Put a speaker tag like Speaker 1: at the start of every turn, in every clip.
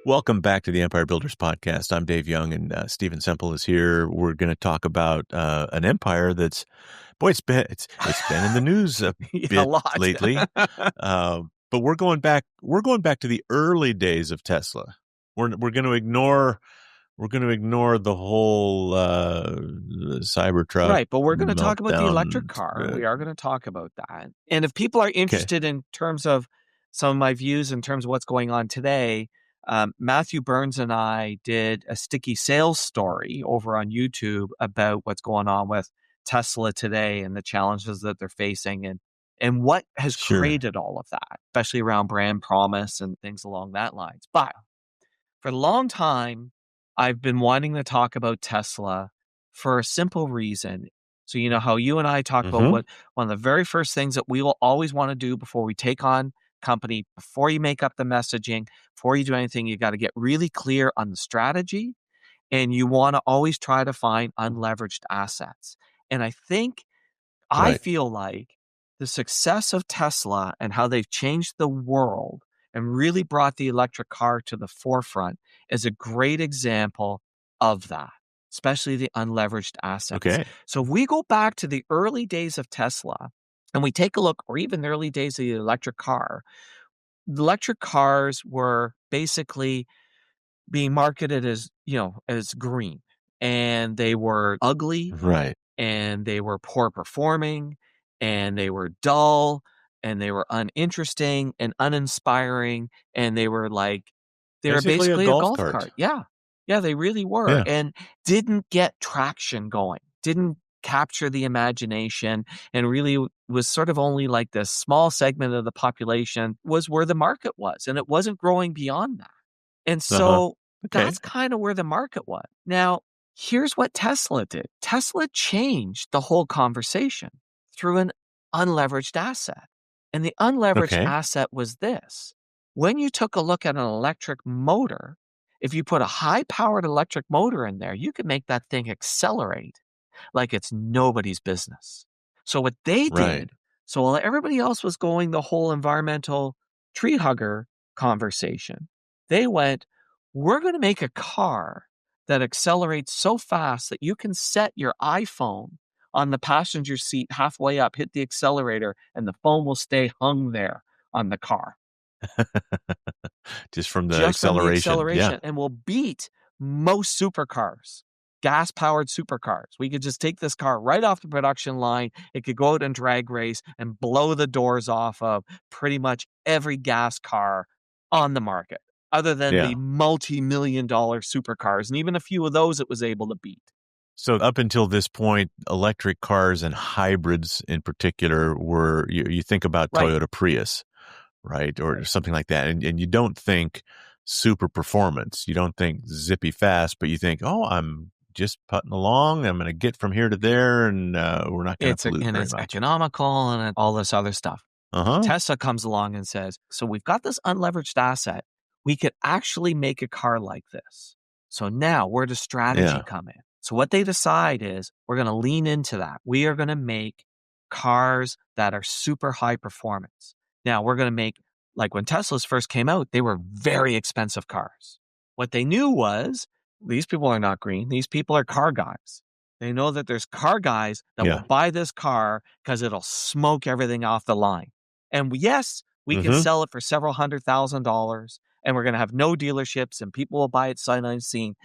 Speaker 1: Welcome back to the Empire Builders Podcast. I'm Dave Young, and Stephen Semple is here. We're going to talk about an empire that's, boy, it's been in the news a
Speaker 2: Yeah, a
Speaker 1: bit
Speaker 2: lot.
Speaker 1: lately. But we're going back to the early days of Tesla. We're going to ignore the whole Cybertruck.
Speaker 2: Right, but we're going to talk about the electric
Speaker 1: meltdown.
Speaker 2: car. We are going to talk about that. And if people are interested in terms of some of my views in terms of what's going on today, Matthew Burns and I did a sticky sales story over on YouTube about what's going on with Tesla today and the challenges that they're facing and what has created all of that, especially around brand promise and things along that lines. But for a long time, I've been wanting to talk about Tesla for a simple reason. So, you know how you and I talk about what one of the very first things that we will always want to do before we take on company, before you make up the messaging, before you do anything, you got to get really clear on the strategy, and you want to always try to find unleveraged assets. And I feel like the success of Tesla and how they've changed the world and really brought the electric car to the forefront is a great example of that, especially the unleveraged assets.
Speaker 1: Okay.
Speaker 2: So if we go back to the early days of Tesla and we take a look, or even the early days of the electric cars were basically being marketed as, as green, and they were ugly,
Speaker 1: Right.
Speaker 2: and they were poor performing, and they were dull, and they were uninteresting and uninspiring, and they were basically a golf cart. Yeah. Yeah, they really were.
Speaker 1: Yeah.
Speaker 2: And didn't get traction going, didn't capture the imagination, and really was sort of only like this small segment of the population was where the market was, and it wasn't growing beyond that. And so that's kind of where the market was. Now, here's what Tesla did. Tesla changed the whole conversation through an unleveraged asset. And the unleveraged asset was this. When you took a look at an electric motor, if you put a high-powered electric motor in there, you could make that thing accelerate like it's nobody's business. So what they did, so while everybody else was going the whole environmental tree hugger conversation, they went, we're going to make a car that accelerates so fast that you can set your iPhone on the passenger seat halfway up, hit the accelerator, and the phone will stay hung there on the car.
Speaker 1: Just from the acceleration. Yeah.
Speaker 2: And will beat most supercars, gas-powered supercars. We could just take this car right off the production line. It could go out and drag race and blow the doors off of pretty much every gas car on the market, other than the multi-million-dollar supercars. And even a few of those it was able to beat.
Speaker 1: So up until this point, electric cars and hybrids in particular were, you think about Toyota Prius, right? Or something like that. And you don't think super performance. You don't think zippy fast, but you think, oh, I'm just putting along. I'm going to get from here to there, and we're not going to pollute very much.
Speaker 2: It's economical and all this other stuff. Tesla comes along and says, so we've got this unleveraged asset. We could actually make a car like this. So now where does strategy come in? So what they decide is we're going to lean into that. We are going to make cars that are super high performance. Now we're going to make, like when Teslas first came out, they were very expensive cars. What they knew was these people are not green. These people are car guys. They know that there's car guys that will buy this car because it'll smoke everything off the line. And yes, we can sell it for several $100,000, and we're going to have no dealerships, and people will buy it sight unseen.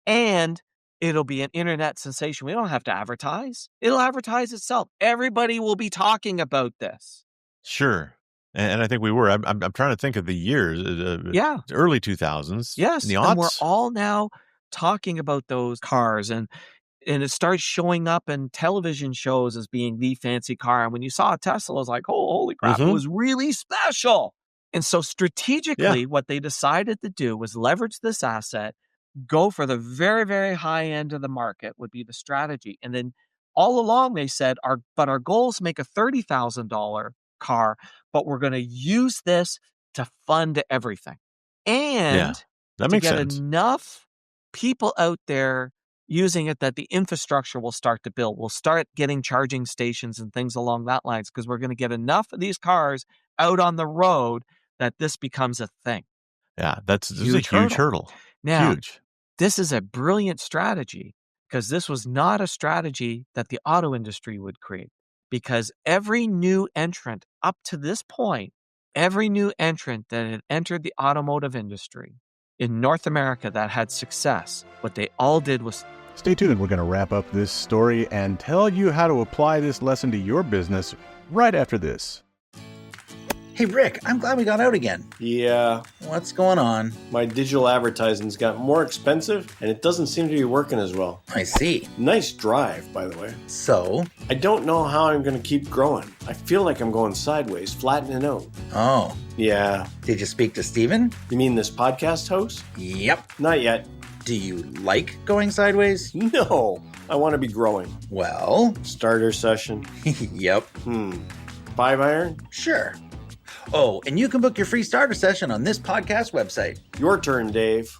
Speaker 2: And it'll be an internet sensation. We don't have to advertise. It'll advertise itself. Everybody will be talking about this.
Speaker 1: Sure. And I think we were. I'm trying to think of the years. Early 2000s.
Speaker 2: Yes.
Speaker 1: The aughts.
Speaker 2: And we're all now talking about those cars, and it starts showing up in television shows as being the fancy car. And when you saw a Tesla, it was like, oh, holy crap, it was really special. And so strategically, what they decided to do was leverage this asset, go for the very, very high end of the market would be the strategy. And then all along they said, our goal is to make a $30,000 car, but we're going to use this to fund everything. And
Speaker 1: that
Speaker 2: to
Speaker 1: makes
Speaker 2: get
Speaker 1: sense.
Speaker 2: enough people out there using it that the infrastructure will start to build. We'll start getting charging stations and things along that lines, because we're going to get enough of these cars out on the road that this becomes a thing.
Speaker 1: Yeah, this is a huge hurdle.
Speaker 2: Now,
Speaker 1: Huge.
Speaker 2: this is a brilliant strategy because this was not a strategy that the auto industry would create. Because every new entrant up to this point, every new entrant that had entered the automotive industry in North America that had success, what they all did was...
Speaker 3: Stay tuned. We're going to wrap up this story and tell you how to apply this lesson to your business right after this.
Speaker 4: Hey, Rick, I'm glad we got out again.
Speaker 5: Yeah.
Speaker 4: What's going on?
Speaker 5: My digital advertising's got more expensive, and it doesn't seem to be working as well.
Speaker 4: I see.
Speaker 5: Nice drive, by the way.
Speaker 4: So?
Speaker 5: I don't know how I'm going to keep growing. I feel like I'm going sideways, flattening out.
Speaker 4: Oh.
Speaker 5: Yeah.
Speaker 4: Did you speak to Steven?
Speaker 5: You mean this podcast host?
Speaker 4: Yep.
Speaker 5: Not yet.
Speaker 4: Do you like going sideways?
Speaker 5: No. I want to be growing.
Speaker 4: Well?
Speaker 5: Starter session.
Speaker 4: Yep.
Speaker 5: 5 iron?
Speaker 4: Sure. Oh, and you can book your free starter session on this podcast website.
Speaker 5: Your turn, Dave.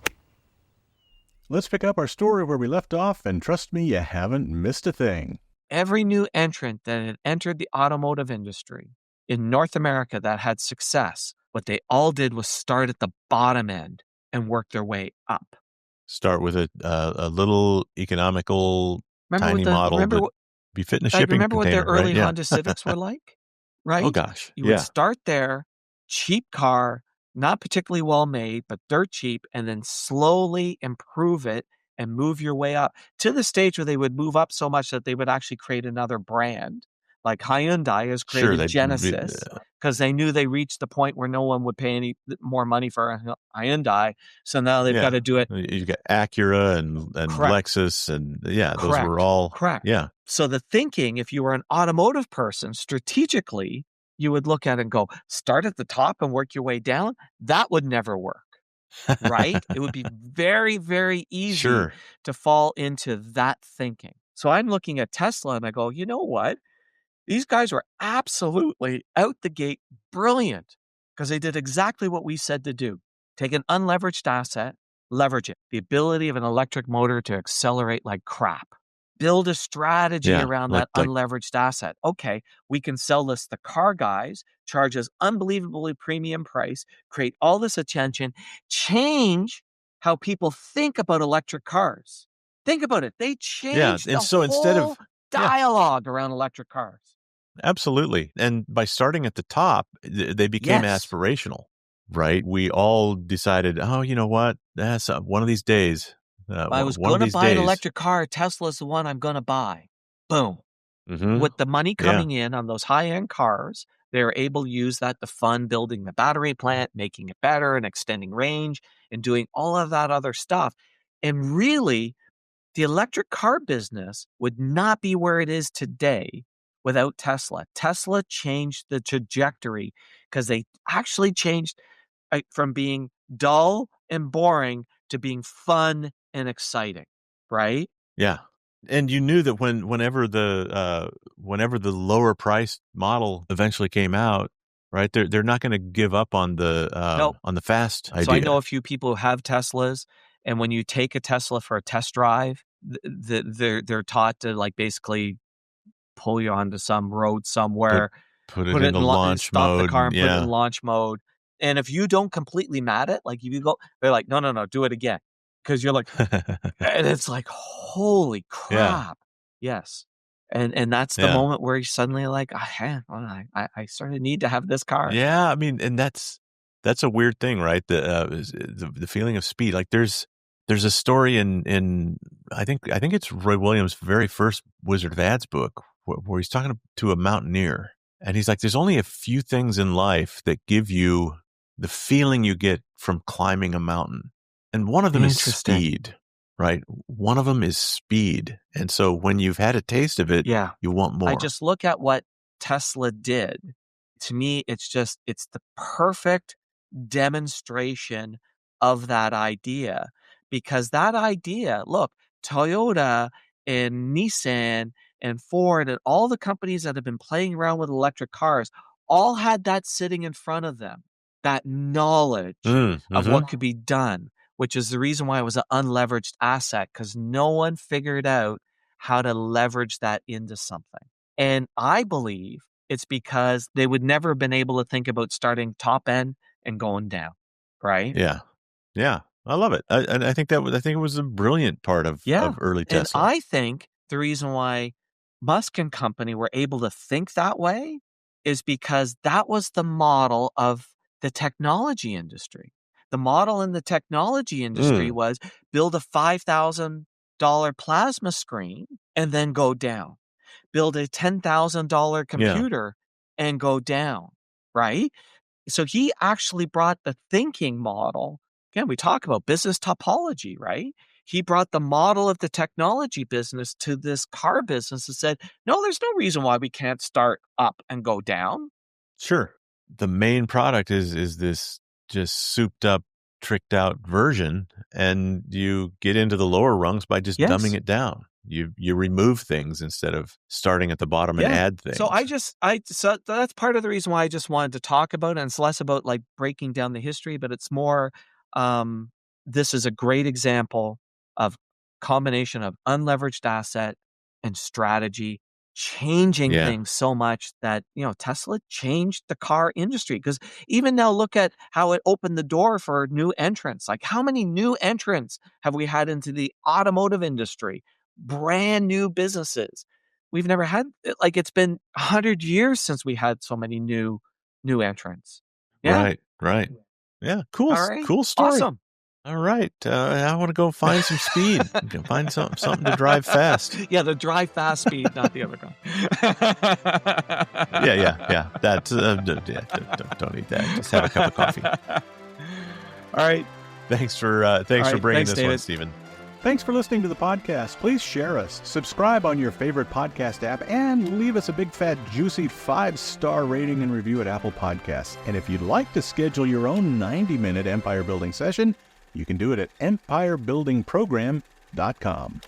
Speaker 3: Let's pick up our story where we left off, and trust me, you haven't missed a thing.
Speaker 2: Every new entrant that had entered the automotive industry in North America that had success, what they all did was start at the bottom end and work their way up.
Speaker 1: Start with a little economical, tiny model that be fit in a shipping
Speaker 2: container. Remember what their early Honda Civics were like? Right?
Speaker 1: Oh, gosh.
Speaker 2: You would start there, cheap car, not particularly well made, but dirt cheap, and then slowly improve it and move your way up to the stage where they would move up so much that they would actually create another brand. Like Hyundai has created Genesis because they knew they reached the point where no one would pay any more money for a Hyundai. So now they've got to do it.
Speaker 1: You got Acura and Lexus and those were all.
Speaker 2: Correct.
Speaker 1: Yeah.
Speaker 2: So the thinking, if you were an automotive person, strategically, you would look at it and go, start at the top and work your way down. That would never work. Right? It would be very, very easy to fall into that thinking. So I'm looking at Tesla and I go, you know what? These guys were absolutely out the gate brilliant because they did exactly what we said to do. Take an unleveraged asset, leverage it. The ability of an electric motor to accelerate like crap. Build a strategy around that unleveraged asset. Okay, we can sell this to car guys, charge us unbelievably premium price, create all this attention, change how people think about electric cars. Think about it. They changed instead of dialogue around electric cars.
Speaker 1: Absolutely. And by starting at the top, they became aspirational, right? We all decided, oh, you know what? That's one of these days.
Speaker 2: I was going to buy an electric car. Tesla's the one I'm going to buy. Boom.
Speaker 1: Mm-hmm.
Speaker 2: With the money coming in on those high-end cars, they're able to use that to fund building the battery plant, making it better and extending range and doing all of that other stuff. And really, the electric car business would not be where it is today without Tesla. Tesla changed the trajectory because they actually changed from being dull and boring to being fun and exciting, right?
Speaker 1: Yeah. And you knew that whenever the lower priced model eventually came out, right? They're not going to give up on the on the fast idea.
Speaker 2: So I know a few people who have Teslas, and when you take a Tesla for a test drive, they're taught to like basically pull you onto some road somewhere,
Speaker 1: put it in launch
Speaker 2: stop
Speaker 1: mode,
Speaker 2: the car and put it in launch mode. And if you don't completely mat it, like if you go, they're like, no, do it again. Because you're like, and it's like, holy crap. Yes. And that's the moment where you're suddenly like, I sort of need to have this car.
Speaker 1: Yeah. I mean, and that's a weird thing, right? The feeling of speed. Like there's a story in I think it's Roy Williams' very first Wizard of Ads book where he's talking to a mountaineer, and he's like, there's only a few things in life that give you the feeling you get from climbing a mountain. And one of them is speed, right? One of them is speed. And so when you've had a taste of it, you want more.
Speaker 2: I just look at what Tesla did. To me, it's the perfect demonstration of that idea. Because that idea, look, Toyota and Nissan and Ford and all the companies that have been playing around with electric cars all had that sitting in front of them, that knowledge of what could be done, which is the reason why it was an unleveraged asset, because no one figured out how to leverage that into something. And I believe it's because they would never have been able to think about starting top end and going down, right?
Speaker 1: Yeah. Yeah, I love it. And I think it was a brilliant part of early Tesla.
Speaker 2: And I think the reason why Musk and company were able to think that way is because that was the model of the technology industry. The model in the technology industry was build a $5,000 plasma screen and then go down. Build a $10,000 computer and go down, right? So he actually brought the thinking model. Again, we talk about business topology, right? He brought the model of the technology business to this car business and said, no, there's no reason why we can't start up and go down.
Speaker 1: Sure. The main product is this just souped up, tricked out version, and you get into the lower rungs by just dumbing it down. You remove things instead of starting at the bottom and add things.
Speaker 2: So so that's part of the reason why I just wanted to talk about it. And it's less about like breaking down the history, but it's more, this is a great example of combination of unleveraged asset and strategy changing things so much that, Tesla changed the car industry. Because even now, look at how it opened the door for new entrants. Like, how many new entrants have we had into the automotive industry? Brand new businesses. We've never had, like, it's been 100 years since we had so many new entrants. Yeah.
Speaker 1: Right. Yeah. Cool.
Speaker 2: Right.
Speaker 1: Cool story.
Speaker 2: Awesome.
Speaker 1: All right. I want to go find some speed. Find something to drive fast.
Speaker 2: Yeah, the drive fast speed, not the other guy.
Speaker 1: Yeah. That's don't eat that. Just have a cup of coffee.
Speaker 2: All right.
Speaker 1: Thanks for bringing this
Speaker 2: David.
Speaker 1: one, Stephen.
Speaker 3: Thanks for listening to the podcast. Please share us, subscribe on your favorite podcast app, and leave us a big, fat, juicy 5-star rating and review at Apple Podcasts. And if you'd like to schedule your own 90-minute empire building session, you can do it at empirebuildingprogram.com.